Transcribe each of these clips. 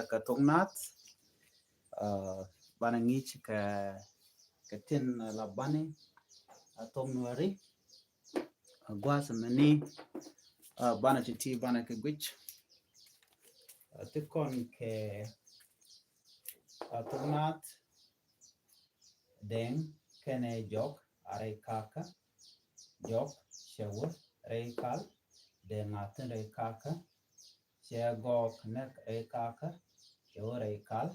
ka Thok Nath bana ngich ka tin la bani atong nuari gwas mani bana titi bana ke gwich te kon ke Thok Nath deng kene jok are kaka jok shewo re kal deng aten re kaka she gok nek re kaka shewo re kal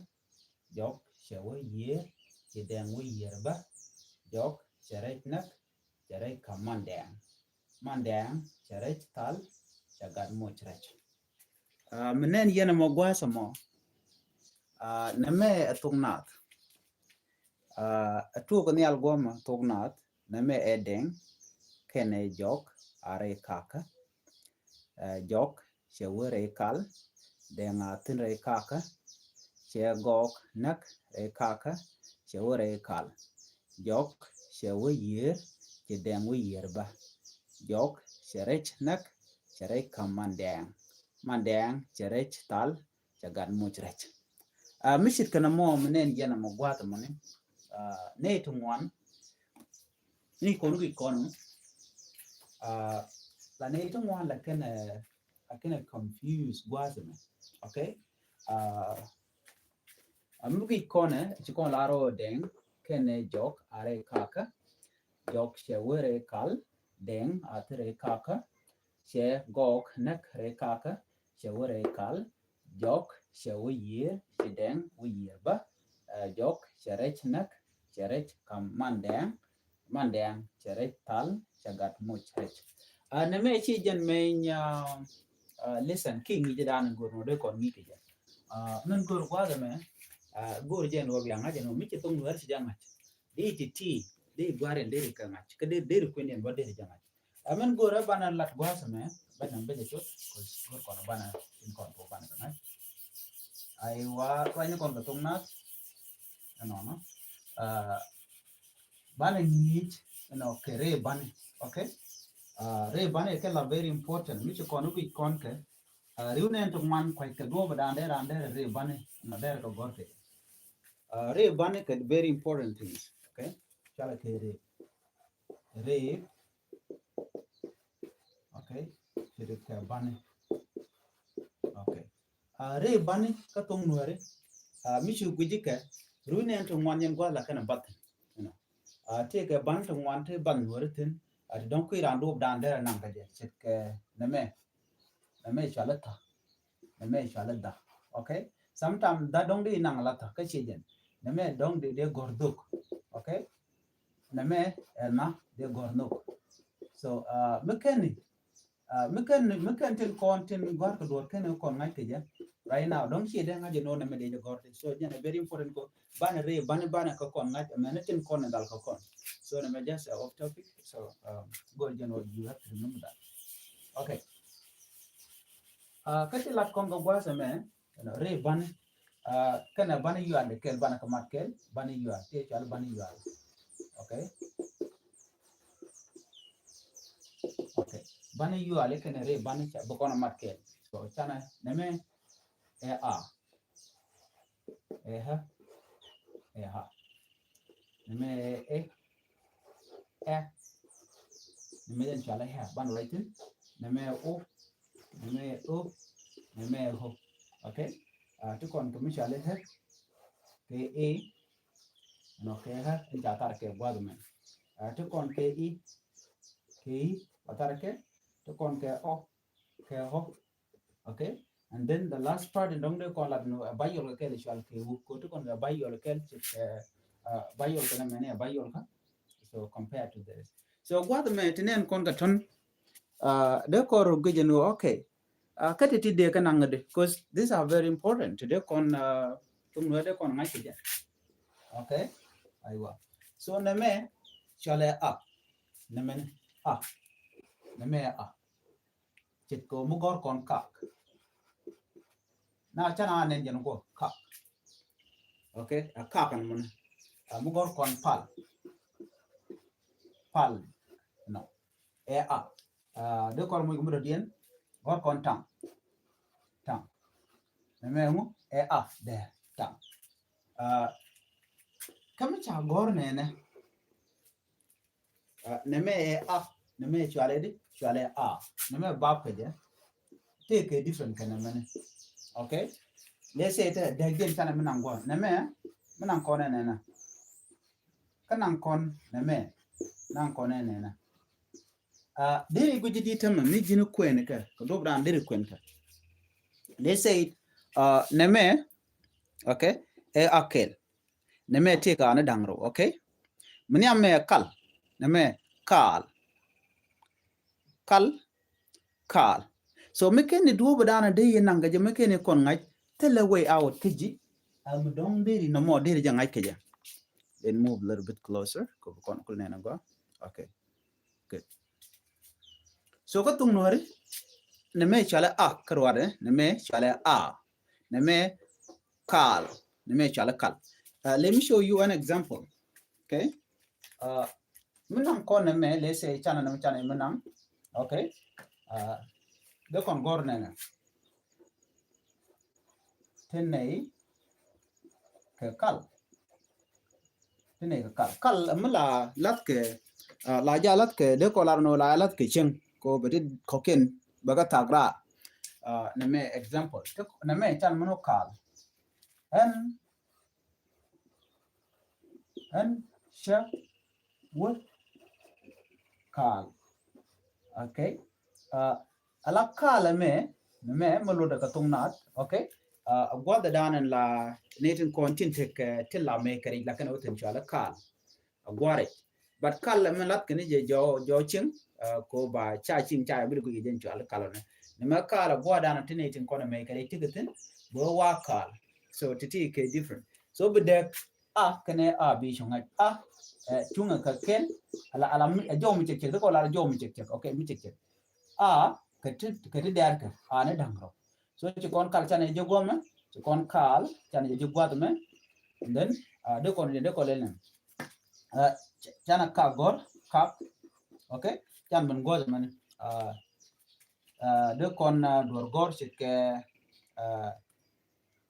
jok shewo ye ke deng wo yerba jok sherek nak sherek kamandang mandang sherek tal shagat mochrech menen yena mo gwasa mo name Thok Nath atu ko ni algoma Thok Nath name edeng kene jok are kaka jok shewere kal denga tin re kaka she gok nak re kaka shewere kal jok shewe yer ke deng we yer ba jok sherech nak sherech kamandang mandang sherech tal chagat muchrech mishit kana mo menen yana mo gwata mone ne tungwan ni konu ki konu la ne tungwan la kana confuse gwata me okay amugi kone chikon laro deng kene jok are kaka jok shewere kal deng atere kaka she gok nak re kaka shewere kal jok shewe yer she deng we yer ba jok sherech nak sherech kam mandang sherech tal shagat muchrech neme chi jen menya listen king jidan gurno de kon mi kija men gur gwada me gur jen wo bianga jen mi chitung wer si janga di ti di gwaren de kanga kede de kwenen bo de janga amen gur bana lat gwasa me bana beje to ko gur kon bana in kon ko bana kana ai wa kwanya kon ka Thok Nath no bana need kere bana okay re bana ke la very important mi kon ku kon ke riunen to man kwai ke go badande rande re bana na der ko gorte re bana ke very important things okay chala ke re okay re ke bana okay re bana ka tong nuare mi chu gujike riunen to man yen gwa la kana bat te ke ban to man te ban nuare tin don ku ran do dande na ngade chet ke name chala da okay sometimes da dong di nang la ta ka chejen name dong de gorduk okay name na de gornuk so meken tin kon tin gor ko dor ken kon ngai ke ja right now dong chi de ngaje no name de gor so jene very important ko bana re bana ko kon ngai mena tin kon dal ko kon so name just off topic so go jeno you have to remember that okay kati lat kon go gwasa me re ban kana bana yu ande kel bana kamat kel bana yu te chal bana yu okay okay bana yu ale kana re bana cha bokona mat kel so chana neme ha neme neme den chala ha bana laitin neme neme ho okay to kon commercial he ke no ke ha ja tar ke gwad me to kon ke atar ke to kon ke ho okay and then the last part in dong de kon la no bayol ke le shal ke ko to kon bayol ke bayol ke na mene bayol ka so compared to this so gwad me tinen kon ka ton de kor gujenu okay kati ti de kan ngade because these are very important de kon tum no de kon ngai ja okay aiwa so neme chale neme chit ko mu gor kon kak na chana nen jen ko kak okay kak an mun mu gor kon pal no de kor mu dien gor kon tang neme mu e a de tang kama cha gor ne neme e a neme chwale di chwale a neme bab ke je take a different kind of money okay let's say that de gen kana menang go neme menang ko ne na kanang kon neme nang ko ne na diri guji di tamma mi jinu kwen ka ko dobran diri kwen ka let's say neme okay e akel neme take ana dangro okay mani amme kal neme kal kal kal so mekeni duo badana de yenanga je mekeni kon ngai tell a way out kiji am dong diri no mo diri jangai keja then move a little bit closer ko kon kul nena go okay good so ko tung nori neme chala a karwade neme chala a neme kal neme chala kal let me show you an example okay menang kon neme let's say chana neme chana menang okay de kon gor nena tenei ke kal tenei ke kal mala lat ke la ja lat ke de ko lar no la lat ke chen ko beti koken baga tagra neme example neme chan mono kal en sha wo kal okay ala kala me malo da katung nat okay gwa da danan la netin kontin tek tilla me kari la kana utin chala kal gware but kal me lat kani je jo ching ko ba cha ching cha bi ko je chala kal ne me kala gwa danan tinetin kona me kari tigatin bo wa kal so titi ke different so be de a kane a bi shonga a chunga ka ken ala jo mi chek ko la jo mi chek okay mi chek a kati der ka ane dangro so ci kon kal chane je goma ci kon kal chane je gwad me and then de ko lenen chana ka gor kap okay chan ben goz man de kon dor gor ci ke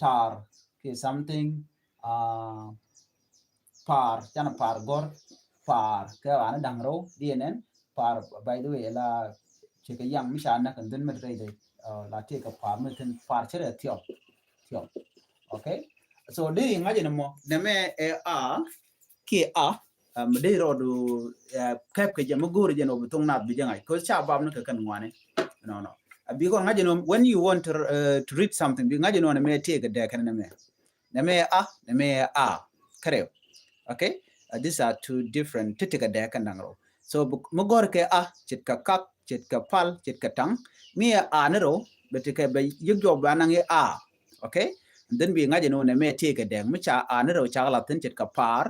tar ki something par chana par gor par ke ane dangro dienen par by the way la ci ke yang mi sha na kan den met re la te ka par me ten par chere tiop okay so de ngaje mo ne me a ki a de ro du kep ke jam gor je no butung na bi jangai ko cha bab na ka kan ngwane no abi ko ngaje no when you want to read something bi ngaje no ne me te ga de kan ne me a kare okay these are two different titika de kan ngro so mo gor ke a chit ka kap chit ka pal chit ka tang mi a ne ro betika be yigyo banang a okay and then bi ngaje no ne me te ga de mi cha a ne ro cha la tin chit ka par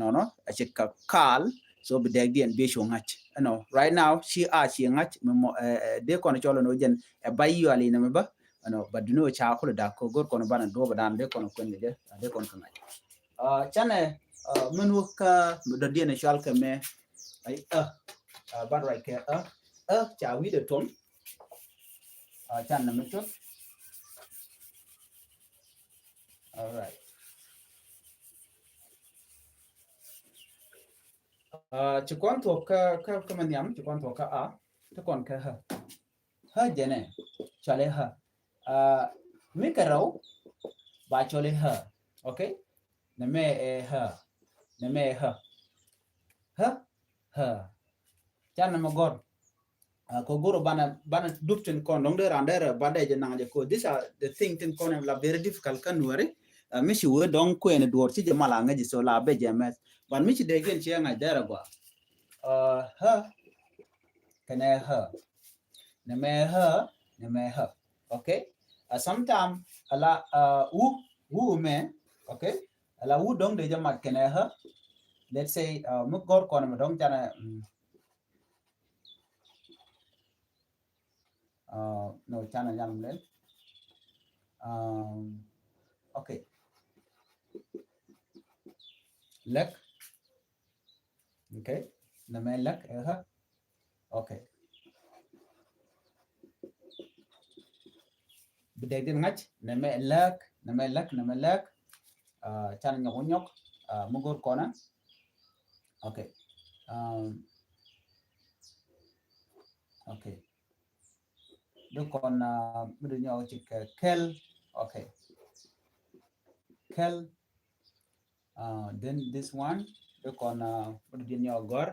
no chit ka kal so be de dien be sho ngach no right now she ngach de kono cholo no jen e bayi ali ne ba no baduno cha ko da ko gor kono bana do ba dan de kono ko ne de kono ko ngach chane menu ka do dien shal ka me ai ban right ke cha wi de tom chan na me chot all right chỉ quan thuộc cái mình nhắm chỉ quan thuộc cái chứ còn cái ha jene chale ha mi cái rau ba chale ha okay na me ha chan na magor ko goro bana dupten kon dong de rander ba de je nang je ko these are the thing tin kon la very difficult kan wari mi shi wo dong ko en dor ci je mala ngaji so la be je mes ban mi ci de gen ci nga dara gwa ha kana ha na me ha okay sometimes ala u me okay ala u dong de jamat kana ha let's say mu gor ko na dong chana no chana yang len okay lek okay na me lek ha okay bedeg din ngach na me lek namelek namelek chan nyok nyok mugur kona. Okay. Okay. Đứa con bây giờ chỉ kel. Okay. Kel. Then this one đứa con bây giờ gor.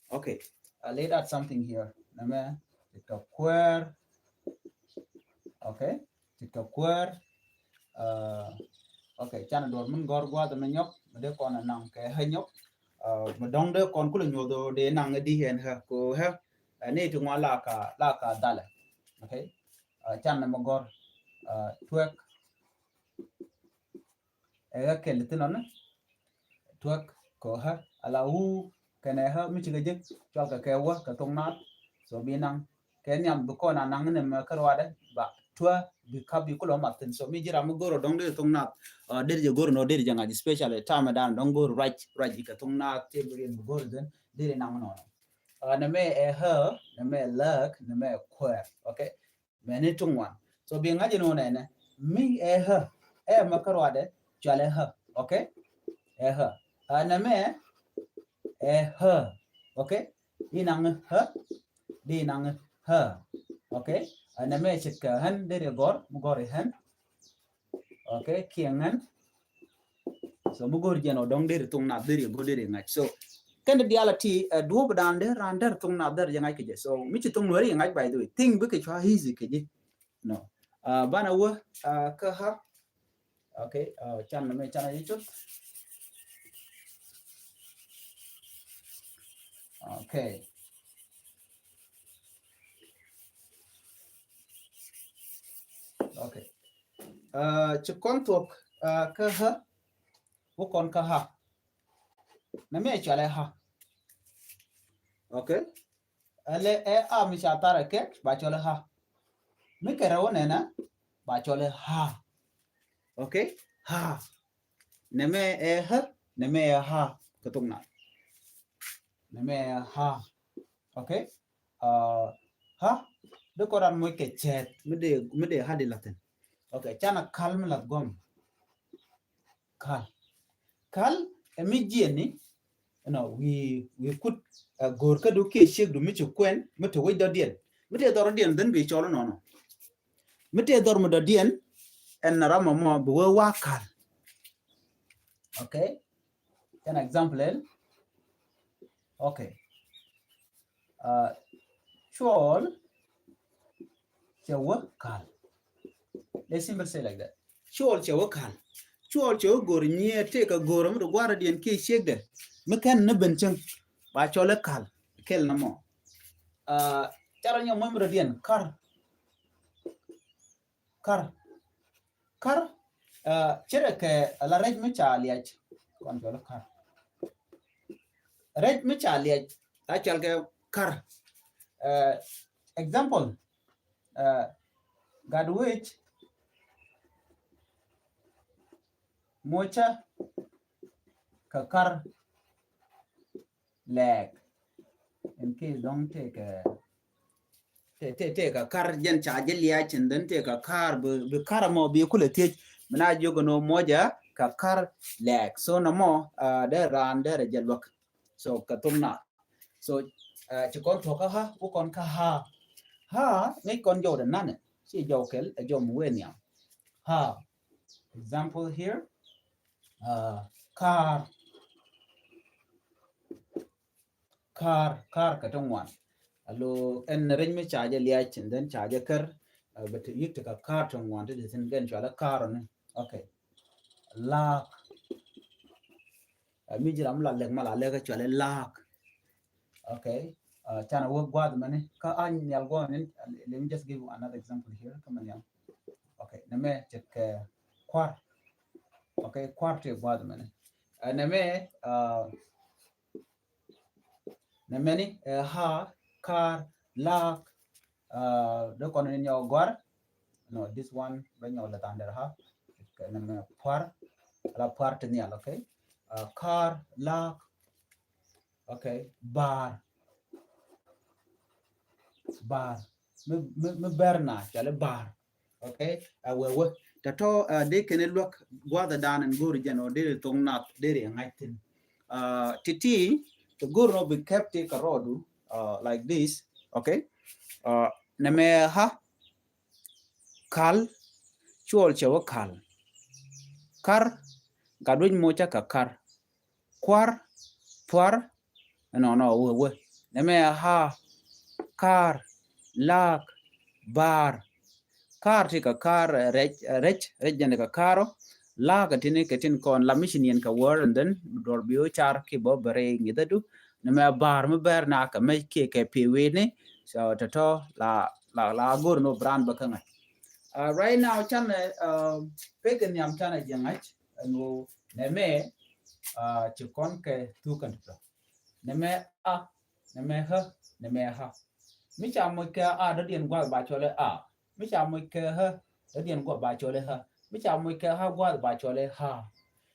Okay. Let's add something here. Name it's a queer. Okay. It's a queer. Okay. Chan đồ mình gor qua tụi mình nhóc. Đứa con là nặng cái hơi nhóc. Mà đông đứa con cũng là nhiều đồ để nặng đi hiện ha. Cô ha. Này chúng ta là cả đala. Okay. Chan nằm gor. Thuốc. Cái lịch nó thuốc có ha ala u cái này ha mình chỉ cái dịch cho cái kéo cái Thok Nath so bi năng cái nhầm bữa con năng này mà cái đó đấy ba thuốc bị khắp bị có mặt tin so mình chỉ làm một goro dong để Thok Nath để giờ goro nó để giờ ngay special time dan dong goro right cái Thok Nath chế bị một goro đến để năng nó này mẹ her mẹ luck mẹ queer okay mẹ này trung quan so bi ngay nó này nè mi her mà cái đó đấy cho lại her okay her name her okay inang her di nang her okay name chik han de gor han okay kiangan so mugor jeno dong de tung na de go de ngach so kan de dialati duo badan de rander tung na de ngai ke so mi chi tung nori ngai by the way thing bu ke chwa hizi ke no bana wo ka ha okay chan name chan ai chút. Okay. Okay. Cho con thuộc cơ hả? Vô con cơ hả? Nó mới trả lại hả? Okay. Lệ mi trả ta ra kết, bà cho lại hả? Mấy cái rau này nè, bà cho lại hả? Okay. Hả? Nó mới hả? Nó mới hả? Cái tung này. Nó mới hả? Okay. Hả? Đứa con ăn mấy cái chết, mới để hả đi là tên. Okay, chana kalm la gom. Kal immediately we could gor ka do ke shek do mi kwen mi to we do dien. Mi te dor dien den bi cholo no. Mi te dor mo do dien en na rama mo bu we wa kal. Okay? An example. Okay. Chol chewa kal. Let's simply say like that. Chol chewa kal. Chol chewa gor nye take a gorum do gwara dien ke shek de. Mi kan na bencheng ba chole kal. Kel na mo. Cara nyo mo dien kar. Chere ke la rej mi cha liach. Kon chole kar. Rej mi cha liach. A chal ke kar. Example. God which mocha kakar leg. In case don't take a car jen cha liach and then take a car be car mo be kule take mana jogo no moja kakar leg. So no more there ran there jelwak. So katumna. So chikon thoka ha ukon ka ha ngay con dầu đần năn chỉ dầu cái dầu muối nhỉ ha example here car cái trong ngoan alo en ring me charge liya chin den charge kar but yik ta car trong ngoan thì sin gen chala car ne okay lock mi jiram la lek mala le ka chala lock okay chana work guard mane ka an yal go let me just give you another example here come on yal okay name check quart okay quart guard mane name ni ha car lock do kon ni nyaw guard no this one when you let under ha name quart ni al okay car lock okay bar me berna chale bar okay we tato de kene look gwada dan and go region or de Thok Nath de ngaitin titi the go no be kept take a road like this, okay. Neme ha kal chuol chewo kal kar gadwin mocha ka kar kwar twar no we neme ha kar lak bar kar tika kar rech jane ka karo la ka tini ka tin kon la mission yen ka wor and then dor bio char ki bo bare ngida du na me bar me ber na ka me ke pi we ni so to la gor no brand ba kan right now chan pegen yam chan jangach no ne me chi kon ke tu kan to ne me a ne me ha mi cha mo ka a da dien gwa ba chole a mi cha mo ka ha da dien gwa ba chole ha mi cha mo ka ha gwa ba chole ha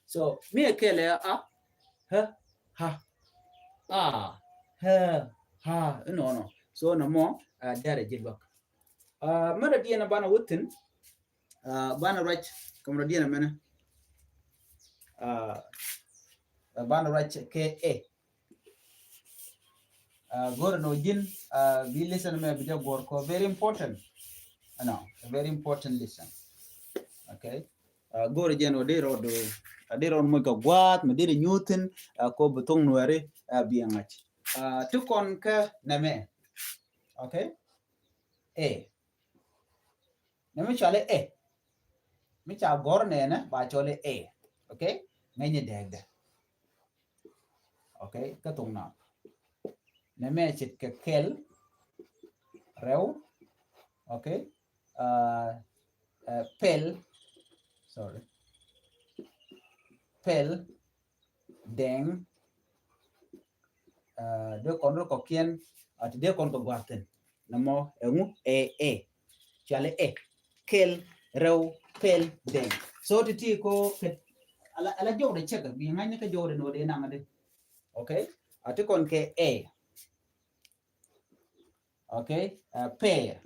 so mi ke le a ha ha no so no mo dare jilbak mara dien bana wutin bana rach kamra dien mena bana rach ke gor no jin bi listen me video gor ko very important no very important listen, okay. Gor jeno de rodo de ron mo ka gwat me de newton ko butong nuare bi ngach to kon ka name, okay. Name chale mi cha gor ne na ba chole okay ngenye degde, okay ka tong na name chit ka kel rew, okay. Pel sorry pel deng de kon ro ko kien at de kon ko gwaten namo engu chale kel rew pel deng so ti ko ala jode chega bi ngani ka jode no de nangade, okay. Ati kon ke okay. Pair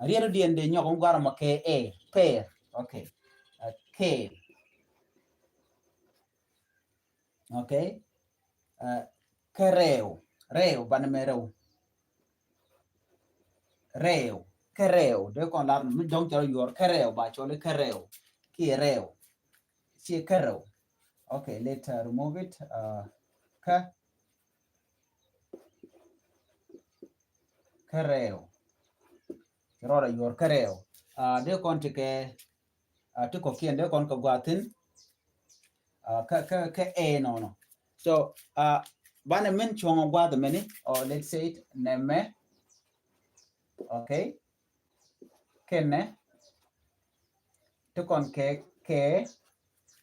ariero dien de nyoko ngwaro ma ke pair, okay. Kale, okay. Kereo reo banamero reo kereo de kon lar mi dong chalo yor kereo ba chole kereo ki reo si kereo, okay. Let's remove it kereo rora yor kereo de kon tike to ko kien de kon ko gwatin ka no so bana men chongo gwa the many or let's say it neme, okay. Kenne to kon ke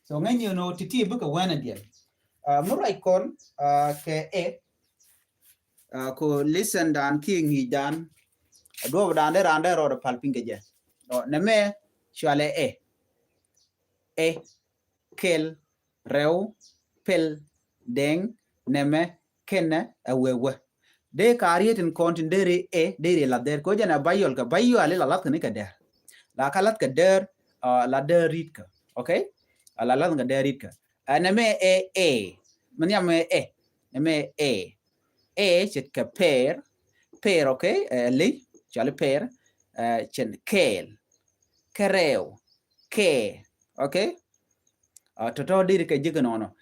so ngen you know titi buka wana dia murai kon ke ko listen dan ki ngi dan do dan de rande ro palpinge je neme chale kel rew pel deng neme kenne awewe de karietin kontin dere dere la der ko jana bayol ka bayo ale la lat ne ka der la kalat ka der la der rit ka, okay. La lat ka der rit ka neme man yam neme chit ka per okay li chale per chen kel kereo ke, okay. Toto diri ka jiga nono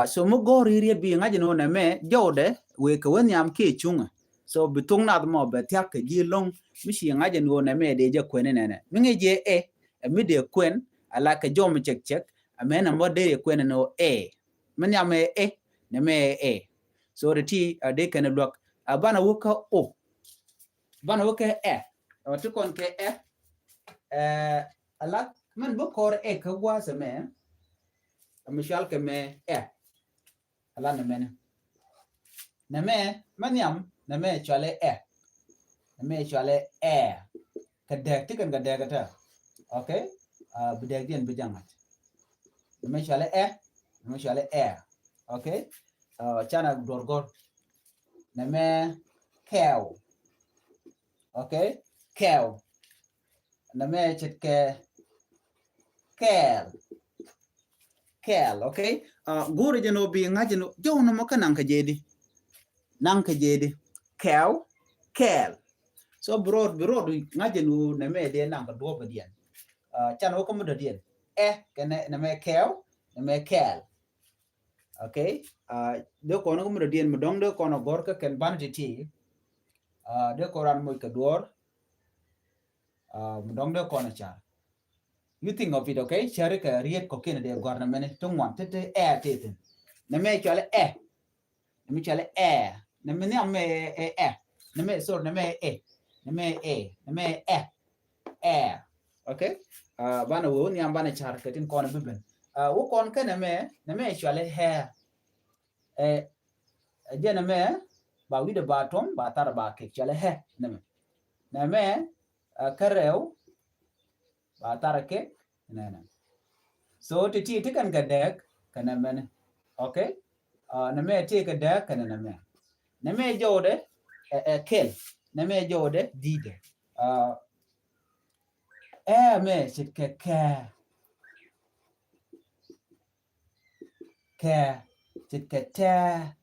so mo gori ri bi ngaji no na me jode we ka wen yam ke chunga so bitung na mo be tyak ka ji long mi shi ngaji no na me de je kwen ne mi nge je mi de kwen ala ka jom chek amena mo de kwen no men yam na me so the ti de kan block bana wuka bana wuka to kon ke ala man bo kor ka gwa se me mishal ke me ala na me maniam na me chale na me chale ka de tikan ga de gata, okay. Bideg dien bijangat na me chale okay. Chana dorgor na me cow, okay. Cow name chit ke kel kel, okay. Guru jeno bi ngajeno jo no maka nang ka jedi cow kel. So broad ngajeno name de nang ka do ba dien. Chan ko mo dien kene name cow name kel, okay. De ko no mo dien mo dong de ko no gor ka ken ban ti de ko ran mo ka dor mo dong de ko na cha. You think of it, okay? Share ka riet ko ken de gor na mene to wan te te name chale name chale name ne me name so name name okay. Bana wo ni ambana char ka tin ko na biblen wo kon ka name chale hair je name ba wi de ba tom ba tar ba ke chale he name karew ba tar ke nana. So ti kan ga dek kana men, okay. Name ti ka dek kana name jode kel name jode dide me chit ke chit ke ta,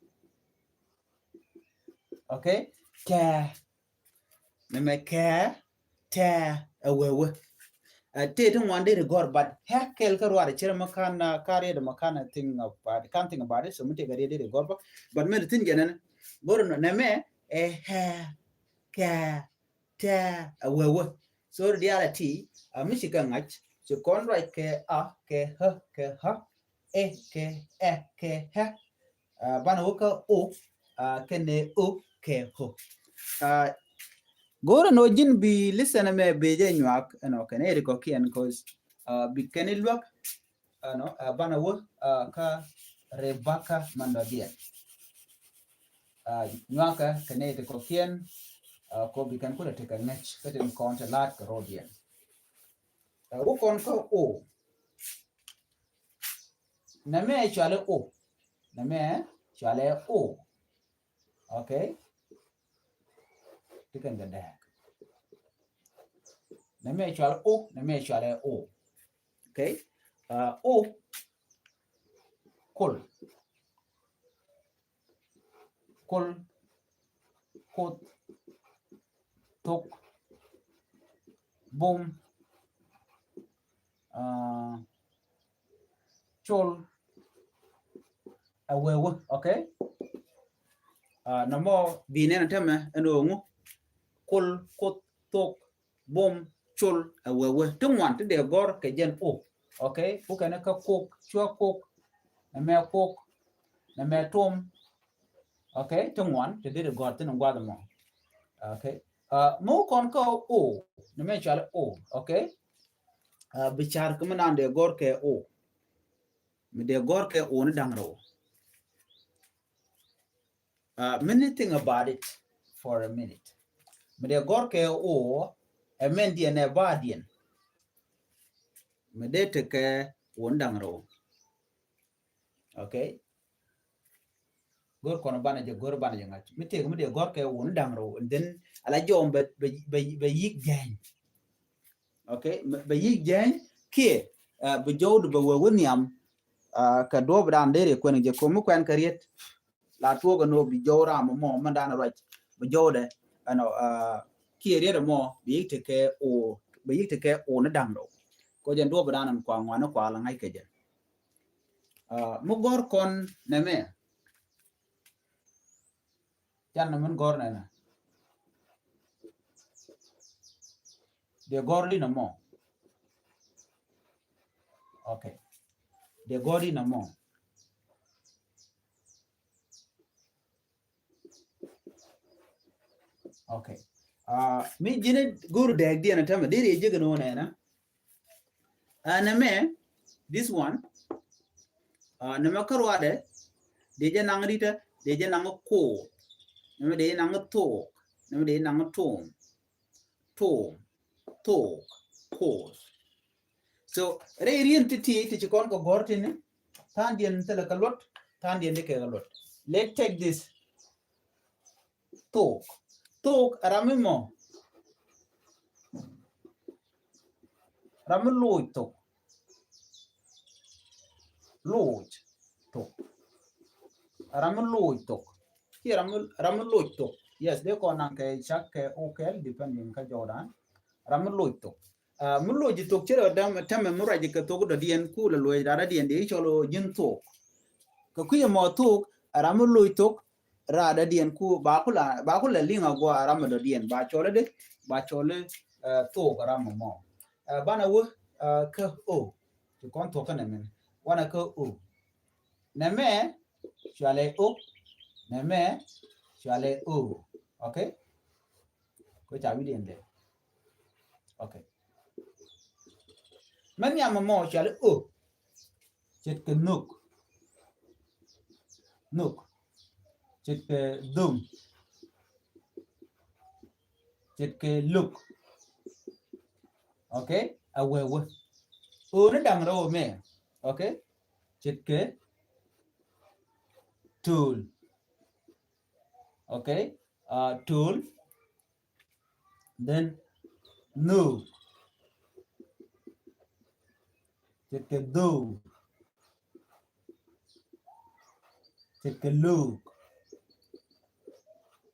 okay. Ta name ka ta awewe te to one day the god but hakel ka ruwa chere makana kare the makana thing about can't think about it, so mute gare de god but me tin genen goro no name ha ka ta awewe. So the other t mishika ngach so kon right ke ke ha ke ha ban woka o kene o ke ho goro no jin bi listen me beje nyak no kene ko kian cause bi kene luak no bana wo ka rebaka mandadia nyaka kene ko kian ko bi kan kula te kan nech ka den kon ta lat ka rodian wo kon ko o na me chale o na me chale o, okay. Tikan ga da na me chale o na me chale o, okay. O kul kot tok bom chol awewe, okay. Namo bine na tama eno ngu kul kot tok bom chol awewe tungwan te de gor ke jen o, okay. Ku kana ka kok chua kok na me tom, okay. Tungwan te de gor te ngwa da mo, okay. Mo kon ko o na me chale o, okay. Bichar kuma nan de gor ke o me de gor ke o ni dangro. Many thing about it for a minute. Me de gor ke o a men die ne badien me de te ke o dangro, okay. Gor kono bana je gor bana je ngach me te me de gor ke o dangro and then ala jom be yik gang, okay. Be yik gang ke be jowd be woniam ka do bran de ko ne je ko mu kwen kariet la tuogo no bi jora mo mandana right be jode ano ki riere mo bi te ke o na dangro ko jen do bran kwa ngwana kwa la ngai ke je mo gor kon ne me chan na mun gor na de gor li na mo, okay. De gor li na mo, okay. Mi jine guru de di na tama de je gno na na me this one na me karwa de je nangrita de je nang ko na me de nang to na me de nang tom pause. So re rien ti kon ko gortin tan dien tele kalot tan dien de ke kalot. Let's take this talk aramimo Ram lôi tục. Lôi tục. Ram lôi tục. Here ram lôi tục. Yes, they call nanke chak okay depending ka Jordan. Ram lôi tục. Mun lôi tục chero dam tame mura ji ka to do dien ku le lôi da dien de cholo jin tục. Ka ku mo tục ram lôi tục ra da dien ku ba ku la linga go ram do dien ba cholo de ba cholo tục ram mo. Bana wo ka o to kon to kana men wana ka o neme shale o neme shale o okay ko cha wi den de okay men ya mo shale o chet ke nuk chet ke dum chet ke look okay awe wo o ne dang ro me okay chet ke tool okay tool then no chet ke do chet ke look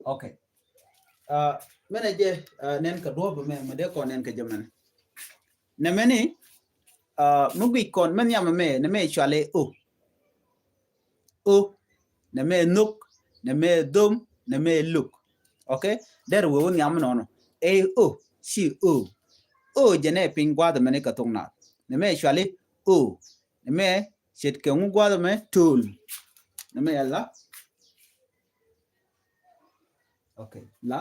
okay menaje nen ka do me de ko nen ka jaman ne meni mugi kon men yama me ne me chale o ne me nuk ne me dum ne me look okay der wo nyam no no e o si o jene pin gwa de meni ka Thok Nath ne me chale o ne me chet ke ngu gwa de me tool ne me la okay la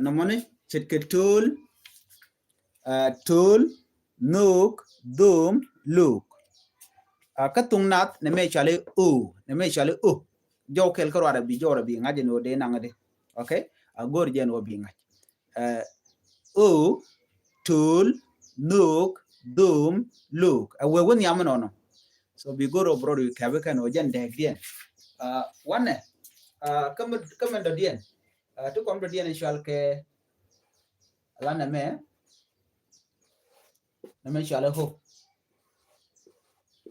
na moni chet ke tool tool nuk dum look ka Thok Nath ne me chale o jo kel ko ara bi jora bi ngaje no de nangade okay gor jen wo bi ngaj o tool nuk dum look we won yam no so bi goro bro yu kabe kan o jen de dien wane kam do dien to kom do dien shal ke la na me shale ho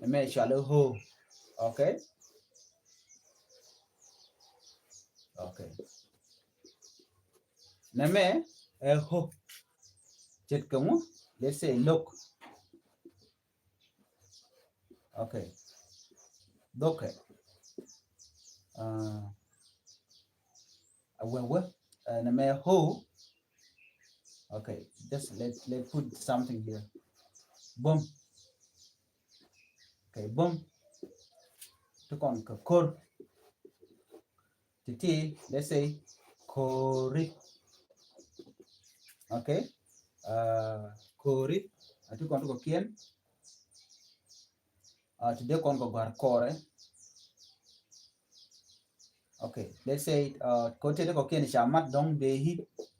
na me shale ho okay okay na me ho chet kamu let's say look okay doke we na me ho okay just let put something here boom okay boom to kon ka kor titi let's say kori okay kori to kon ko kien today kon ko gar kore okay let's say ko tede ko kien chamat dong de hi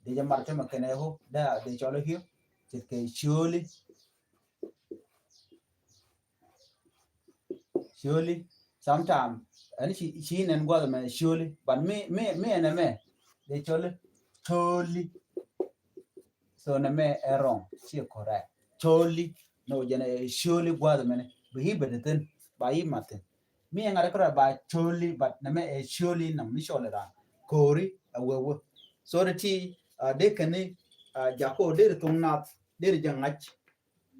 de jamar chama kene ho da de cholo hiyo chet ke surely sometimes and she and go me surely but me and me they totally so na me wrong she correct totally no jana surely go me but he better than by matin me ngare kora by totally but na me surely na mi shola ra kori awewe so the tea they can jako de Thok Nath de jangach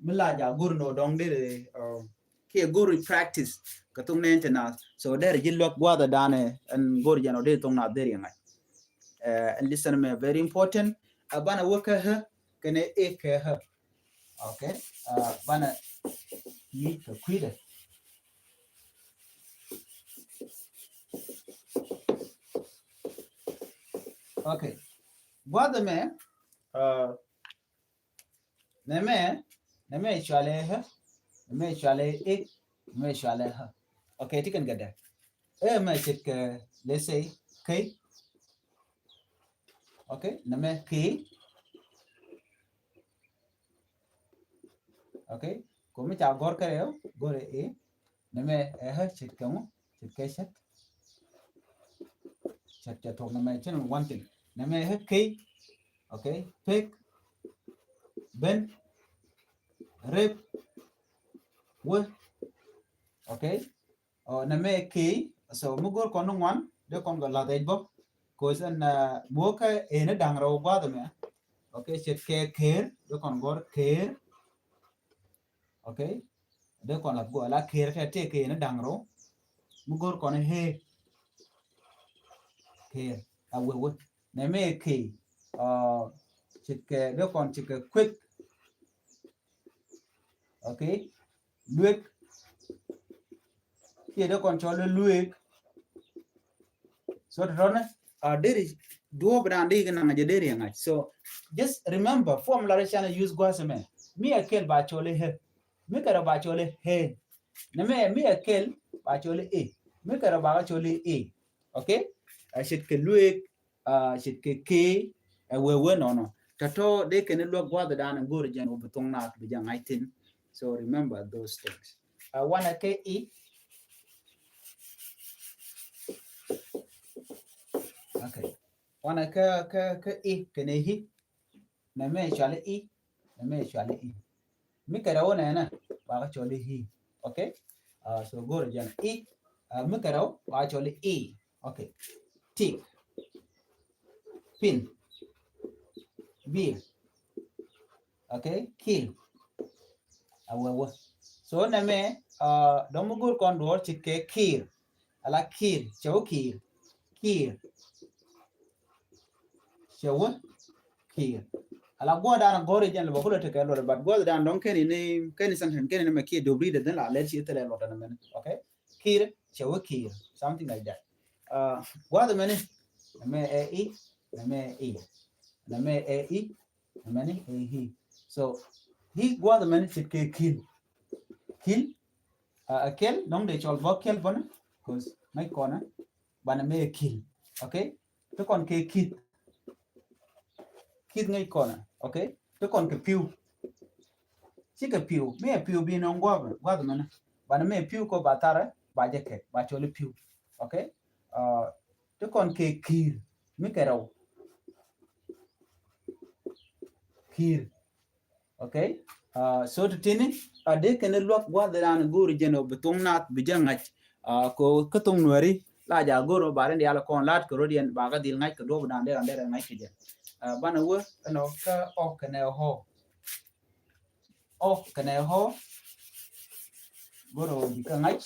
mila ja gurno dong de ke guru practice ka tung nen tena so der jillok gwada dane and gor jano de Thok Nath der ngai and listen me very important bana waka ha kene ek ha okay bana yi ka kwide okay gwada me neme chale ha neme chale ek neme chale ha okay tikan gada me chit ka let's say k okay neme k okay ko mi cha gor kare ho gore e neme ha chit ka mo chit ka chat Thok neme chen one thing neme ha k okay pick ben rep we okay na me ki so mugor kon ngwan de kon ga la dai bo ko san mo ka e na dang ro ba de me okay chet ke ker de kon gor ker okay de kon la go la ker te ke na dang ro mugor kon he ker a we na me ki chet ke de kon chet ke quick okay luet kia de kon cho luet so rona deri duo brandi gna ngaje deri ngach so just remember formula chana use gwaseme mi akel ba chole he mi kara ba chole he na mi akel ba chole e mi kara ba chole e okay shit ke luek shit ke we no tato de ken lo gwada dan ngor jan obutong na bi jangaitin so remember those things wana ke e okay wana ka e kene hi na me chale e na me chale e mi kara wona na ba chole hi okay so go jan e mi kara ba chole e okay tick pin beer okay kill awewe so na me don mu gur kon do chike kir ala kir chaw kir chaw kir ala go dan gore jan lo ko te kalo but go dan don ken ni ken san ken ni me ki do breed den la let chi tele lo dan men okay kir chaw kir something like that go the men me e na me e na me e na me ni he so he go the men chike kill kill nong de chol bo kill bon cause mai kona bana me kill okay to kon ke kid ngai kona okay to kon ke piu chi ke piu me piu bi nong gwa mana bana me piu ko batara ba je ke ba chol piu okay to kon ke kir mi ke raw kir okay so to tini ade ken luak gwa dan guru jeno betong nat bijangach ko katung nuari la ja goro bare ndi ala kon lat ko rodien baga dil ngai ko do dan de ngai kije bana wo no ka o kene ho goro di ka ngai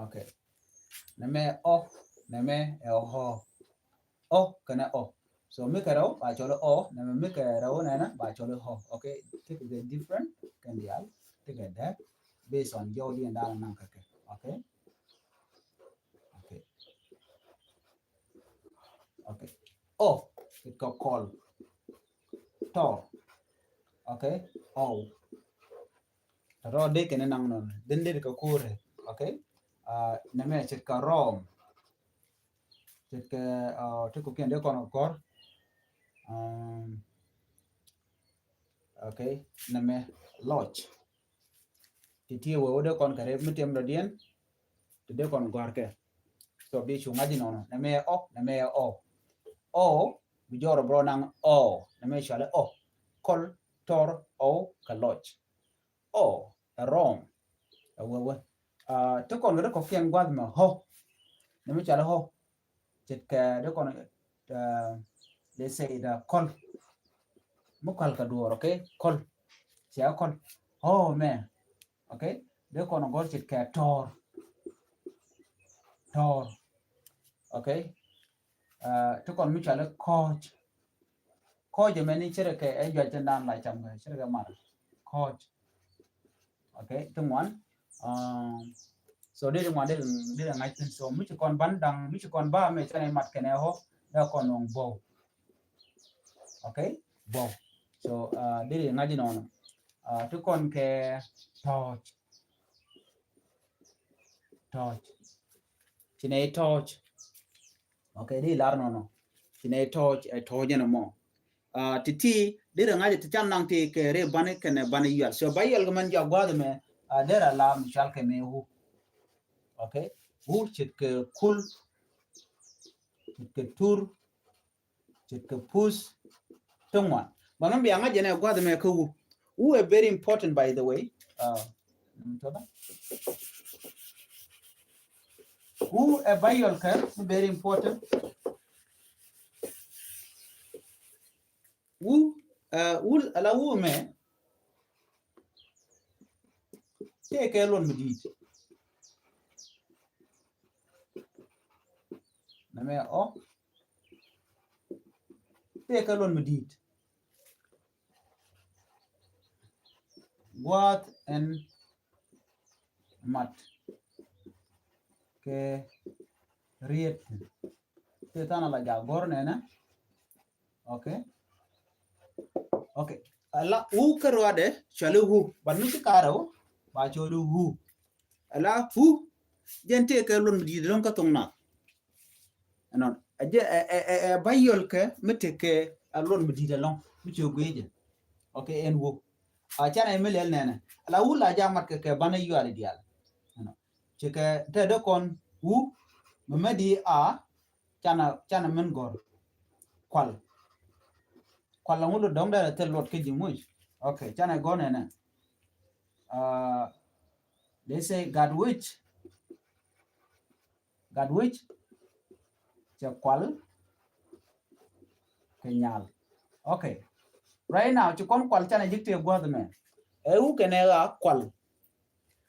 okay neme ho kene so mi karo ba cholo neme mi karo na ba cholo ho okay take the different can be al take that based on your and dal nan ka okay okay it got call to okay ro de ken nang non den de ko kore okay neme chet ka rom chet ka te ko ken de kon kor okay neme lodge ti wo de kon kare mitem do dien de kon gor ke so bi chu ngaji no neme bi joro bro nang neme chale kol tor ka lodge rom awewe to kon de ko ken gwad ma ho neme chale ho chet ka de kon they say the kol mukal ka duor okay kol chia kol man okay de kon gor chet ka tor okay to kon mi chale coach meni chere ke e jwa tan lai cham ga chere ga mar coach okay tung one so de ngwan de ngai tin so mi kon ban dang mi kon ba me chane mat kene ho da kon ong bo okay bo so de ngaji no to kon ke torch chine torch okay di lar no chine torch e toje no mo titi de ngaji ti cham nang ti ke re bane kene bane yal so bayal man ja gwad me de ra la mi chal ke me hu okay hu chit ke kul chit ke tur chit ke pus tungwan bangam bi anga jene gwa me ko who are very important by the way who a vowel care very important who ala who me take a loan medit na me o take a loan medit what and mat ke riet te tana la ja gorne na okay okay ala u karwade chale hu banu ti karo ba cholu hu ala hu gente ke lon di don ka tongna non aje bayol ke mete ke alon di de lon mi chogeje okay en wo a chana emelel nene ala hu la ja mat ke bana yu ale dial non cheke te de kon hu memedi a chana men gor kwal kwala ngulo dongda te lot ke jimuj okay chana go nene they say God which cha kwal kenyal okay right now chu kon kwal chana jikte gwa me u kene ga kwal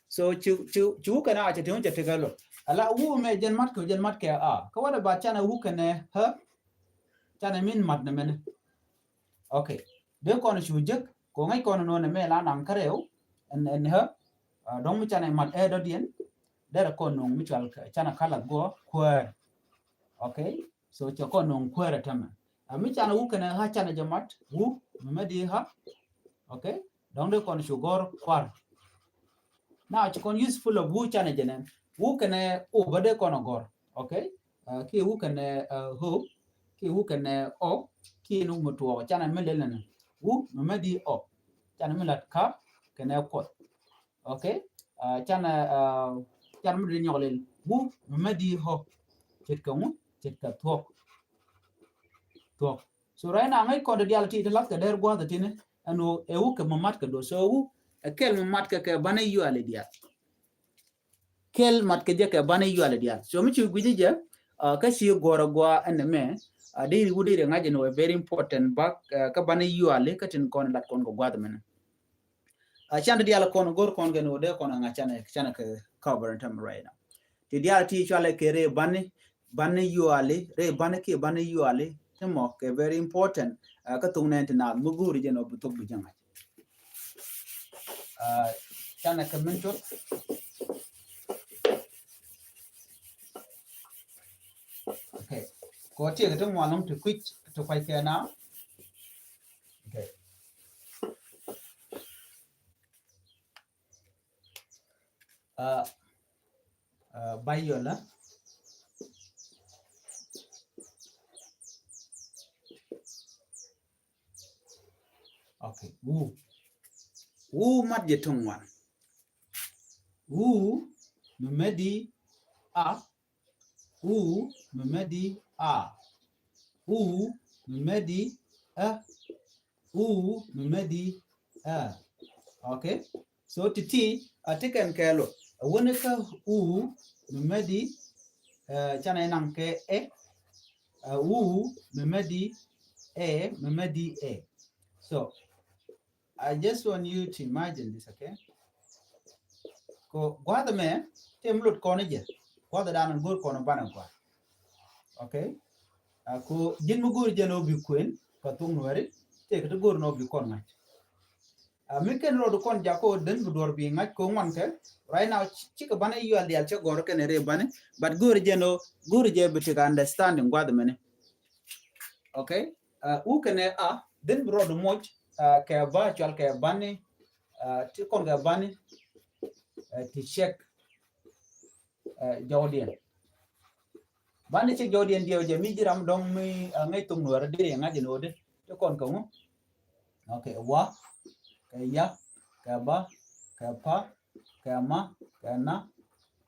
so chu kana cha te te galo ala u me jen mat ke a ko wada ba chana u kene ha chana min mat ne men okay de kon chu jik ko ngai kon no ne me la nang kareu en ha dong mi chana mat e do dien dera kon no mi chana kala go kwer okay so cha kon no kwer tama mi chana u kana ha chana jamat u me di ha okay dong de kon chu gor kwar now you can useful of wu chana jenen wu kana o bade kon gor okay ki wu kana ho ki wu kana o ki no mutuo chana melelena wu me di o chana melat ka kana ko okay chana mi nyolel wu me di ho chet ka thok so right now ngai ko de dialti de lak der gwa de tine ano e wu ke mamat ka do so wu kel mamat ka bana yu ale dia kel mat ke je ka bana yu ale dia so mi chu guje je ka si gora gwa en me de wu de ngaje no very important bak ka bana yu ale ka tin kon lat kon go gwa de men chanda diala kon gor kon gen de kon nga chana ke cover tam right now ti dialti chale ke re bana yu ale re bana ke bana yu ale temo ke very important ka tung nen na muguri je no butok bu janga chana ke mentor okay ko tie ke tong walong to quick to quite care now okay bayola okay wu mat je tong wan wu memedi a wu memedi a wu memedi a wu memedi a okay so titi atiken kelo wona ka wu memedi chana nang ke wu memedi a so I just want you to imagine this, okay? Ko gwada me tem lut kono je. Gwada dan gor kono bana gwa. Okay? Ko jin mu gor je no bi kwen ka tung wari te ka gor no bi kon ngat. Mi ken ro do kon ja ko den bu dor bi ngat ko man ke right now ci ka bana yu al yal ci gor ken re bana but gor je bi te understanding gwada me ne. Okay? U ken a den bro do moj ke ba chal ke bani ti kon ga bani ti check jawdien bani ci jawdien dio je mi jiram dong mi ngai tung nuar de ngaji no de to kon ko okay wa ke ya ke ba ke pa ke ma ke na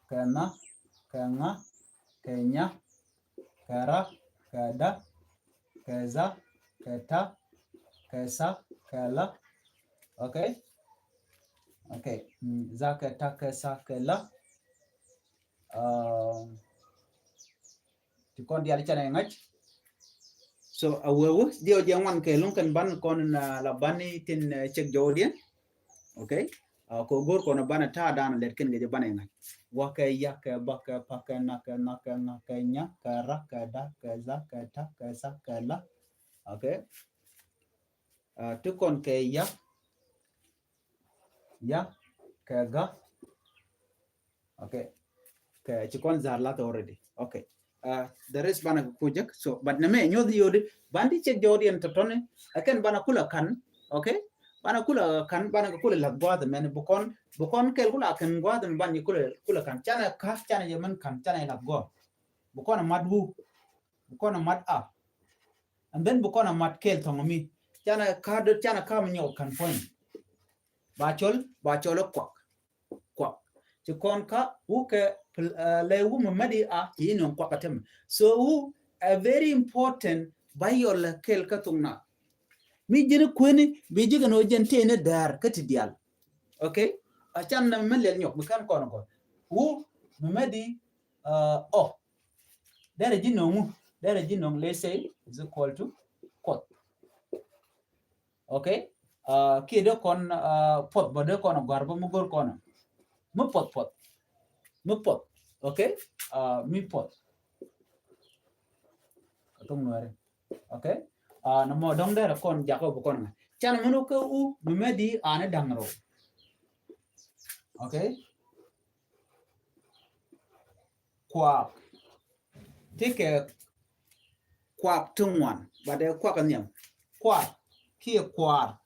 ke nga ke nya ke ra ke da ke za ke ta ke sa ke la. Okay. Okay. Za ke ta ke sa ke la. Thì con đi cho này ngách. So awewe dio dia wan ke lung kan ban kon na la bani tin check jodian. Okay. Ko gor ko na bana ta dan let ken ge bana ngach. Wa ke ya ke ba ke pa ke na ke nya ke ra ke da ke za ke ta ke sa ke la. Okay. Tu kon ke ya ke ga. Okay. Ke ci kon zar la already. Okay. The rest bana kujak. So but na me nyodi yodi bandi check jodian to tone akan bana kula kan. Okay. Bana kula kan bana kula lagwa the men bukon kel kula kan gwa the bani kula kan chana ka chana yaman kan chana lagwa bukon madwu bukon mad a and then bukon mad kel tongomi chana ka do chana ka mnyo kan point ba chol kwak ci kon ka uke le wu madi a yino kwak atem so wu a very important by your kel ka tungna mi jene kweni bi jiga no jente ne dar kati dial. Okay. Achan na melel nyok bukan kono ko wu medi oh dere jinong let's say is equal to kot. Okay. Kido kon pot bodo kono garbo mugor kono mu pot. Okay. Mi pot tung nuare. Okay. Namo dong dere kon jako bukon chan menu ko u medi ane dangro. Okay. Kwak. Take a kwak tungwan, but a kwak on them. Kwak. Kia kwar.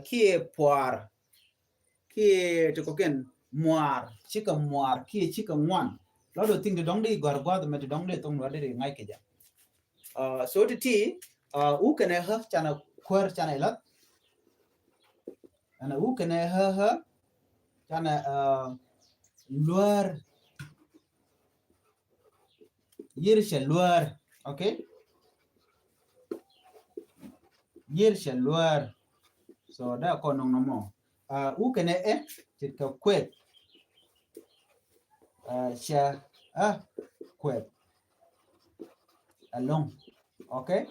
Kia poar. Kia to cook moir. Chicken moir. Kia chicken one. Lot of things the dong de got the met dong de tung ready in Nike. So to tea, who can I have channel queer channel? And who can I have her channel lure. Yirsha luar. Okay. Yirsha luar. So da ko no mo. U kene chit ka kwet. Sha kwet. Along. Okay.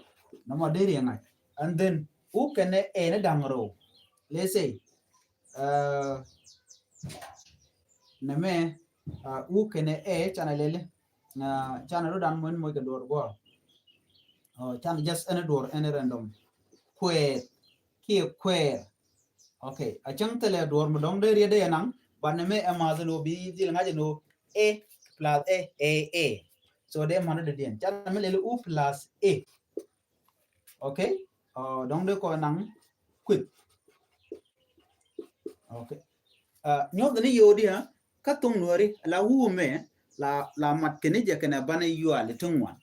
No mo deri ngai. And then u kene ne dangro. Let's say name u kene chana lele. Chana ro dan mon mo ke dor go. Chana just any door any random. Kwet. Kia queer. Okay, a chunk tele door mudong de de nang, but me a mother no be no a plus a. So they manner the din. Chanamel u plus a. Okay, don't de ko nang quit. Okay, no the yodia katung nori la wu me la mat kenija kana bana yu a little one.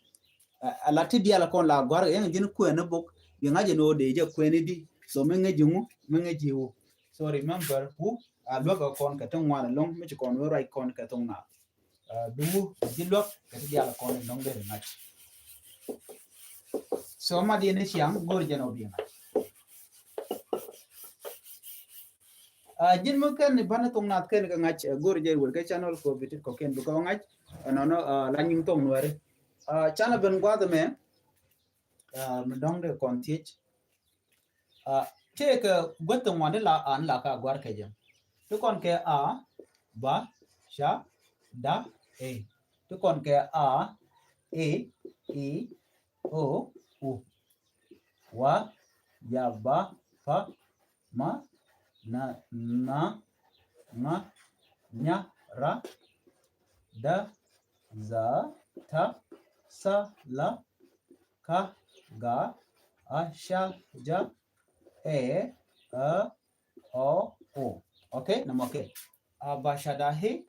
A latidia la con la guard and jin queen book, you imagine no de ja quenidi. So menge jiwu. So remember who a look on katong one long which con right con katong na. Do you look at the other con long very much. So my dear young gorgeon of you. Jin mukan banatong not ken match gorgeon will get channel for bit cocaine because and no landing tongue where channel ben guard man dong de con teach. Take a good one la an la ka guard kajam. Tu kon ke a ba sha da e tu kon ke a e i o u wa ya ba fa ma na nga nya ra da za ta sa la ka ga a sha ja e a o o. Okay, nama okay. Abashadahi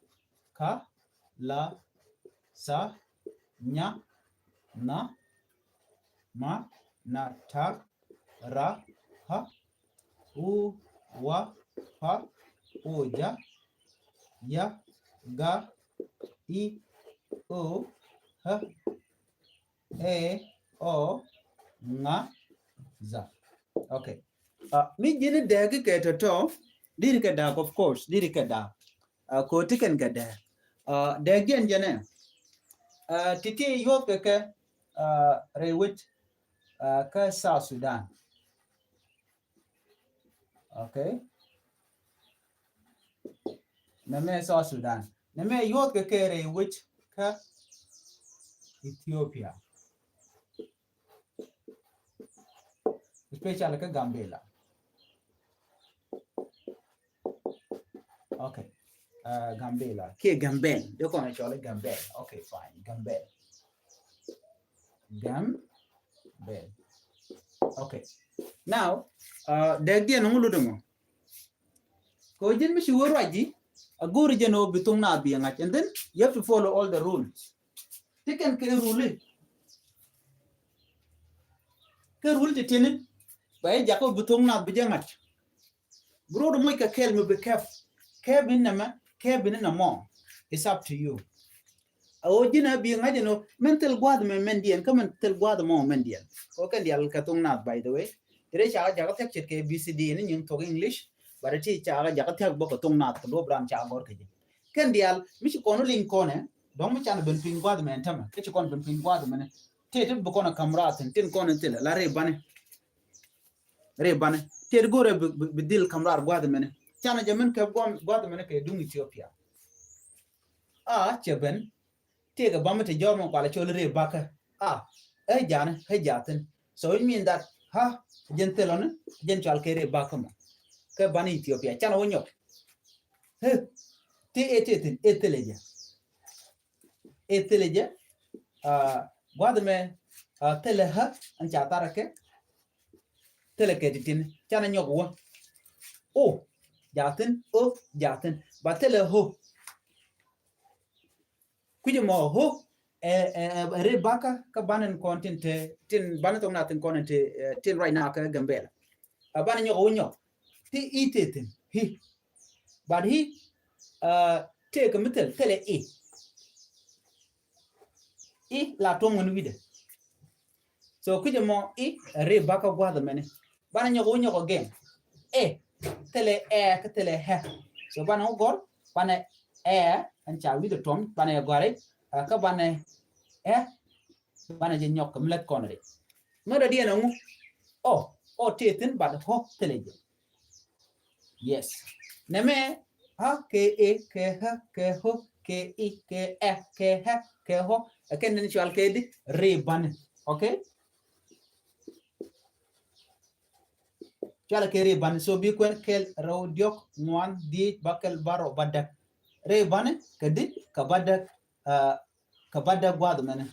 ka la sa nya na ma na ta ra ha u wa fa o ja ya ga i o ha e o nga za. Okay. Mi jini degi ke to diri ke da of course diri ke da ko tiken ke da degi en jene titi yo ke rewit ka South Sudan. Okay. Name South Sudan. Name yo ke rewit ka Ethiopia. Especially ka Gambela. Okay. Gambela. Ke Gambel. Yo kono chole Gambel. Okay, fine. Gambel. Gambel. Okay. Now, degi en ngulu demo. Ko jin mi shi woro aji aguri jeno bitung na bi ngach, and then you have to follow all the rules. Tiken ke rule. Ke rule ti tinin. Bay jako bitung na bi ngach. Bro do moy ka kel mi be kef. Kebin na mo. It's up to you. O jina bi ngach no mental guad me mendien ka mental guad mo mendien. Ko kan dial ka tung na, by the way. Dire cha jako tek chet ke BCD ni nyung to English. But ti cha ja ka tek boko tung na ko bran cha gor ke ken dial mi ci kono lin kone don mi chan ben pin gwad men tama ke ci kon ben pin gwad men te boko na kamratin tin kono tele la re bane te gore be dil kamrar gwad men chan jamin ke gwad men ke dung Ethiopia cheben te ga bamate jormo kwala chol re baka jana he jaten, so it mean that jentelon jen chal ke re baka mo ke bani Ethiopia chan wonyo ti eteleja guadme teleha an chatara ke teleke ditin chana nyogwa jaten ba teleho kujimo ho re baka ka banen content tin banato natin content tin right now ka Gambela abana nyogwo ti itetin hi but he take a mitel tele la tongon wide, so kuje mo re baka gwada mene bana nyoko again tele ka tele he, so bana gor bana an cha wide tom bana gore ka bana bana je nyok mlet konre mera dia na tetin bad ho tele je yes neme ke ke ho ke ke ho again ni chal ke di re ban, okay chala ke re ban, so bi ko kel raw diok ngwan di bakel baro badak re ban ke di ka badak gwad mena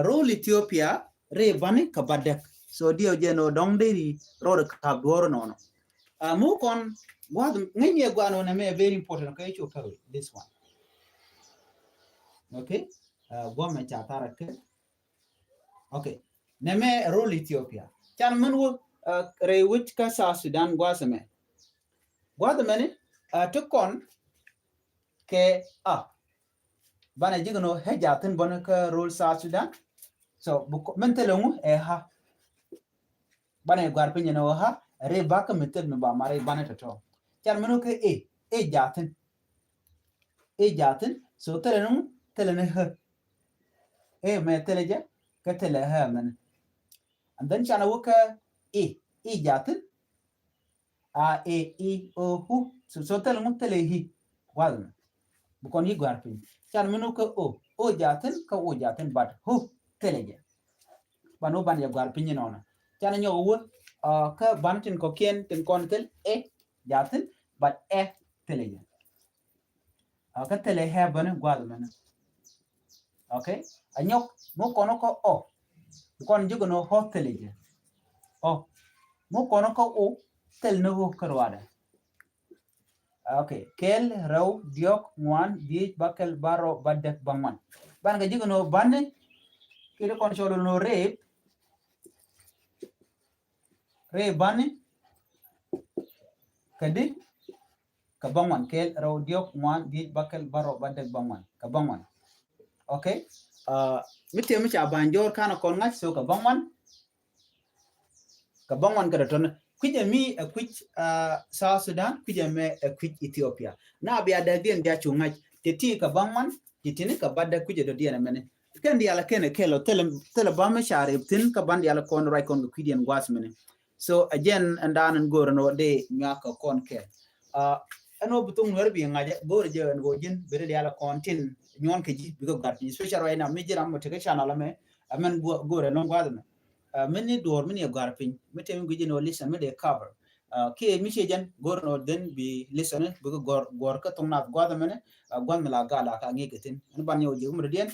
role Ethiopia re ban ka badak, so dio jeno dong deri ro ka dworo nono mu kon gwad nganye gwano na me very important, okay chu karo this one, okay goma cha tarake, okay neme role Ethiopia chan mun wo re which ka South Sudan gwasame gwadamene to kon ke bana jigno hejatin bana ka role South Sudan, so mentelongu bana gwar pinya no re baka metel no ba mare bana to chan mun ke jatin so telene me teleja ka tele man, and then chana woka jatin o hu, so telemu tele hi walna bukon hi gwar pin chan minu ka o jatin but hu teleja bano ban ya gwar pin nona chan nyo wo ka bantin ko kien tin kon tel jatin but teleja ka tele he ban gwal man, okay anyok mo kono ko kon jugo no ho teleja mo kono ko tel no ho karwada, okay kel raw diok ngwan di bakel baro badak bangwan ban ga jigo no banne kile kon cholo no re banne kadi ka bangwan kel raw diok ngwan di bakel baro badak bangwan ka bangwan, okay mite mi cha banjor kana kon ngach so ka ka bangwan ka ton kwije mi a kwij South Sudan kwije me a kwij Ethiopia na bia da dien dia chunga ti ka bangwan titini ka badda kwije do dia mene ken dia la ken kelo tele ba me share tin ka band dia la kon right kon kwidien was mene so again andan and go no de nyaka kon ke ano butung wer bi ngaje bor je ngo jin bere dia la kon tin nyon ke ji bigo garti special right now me jiram mo teke channel me amen go re non gwadme many door many garpin mete mi gujin no listen me de cover ke mi shejan gor no den bi listen bigo gor ka tong na gwadme ne gwan la gala ka ngegetin ban yo je umre den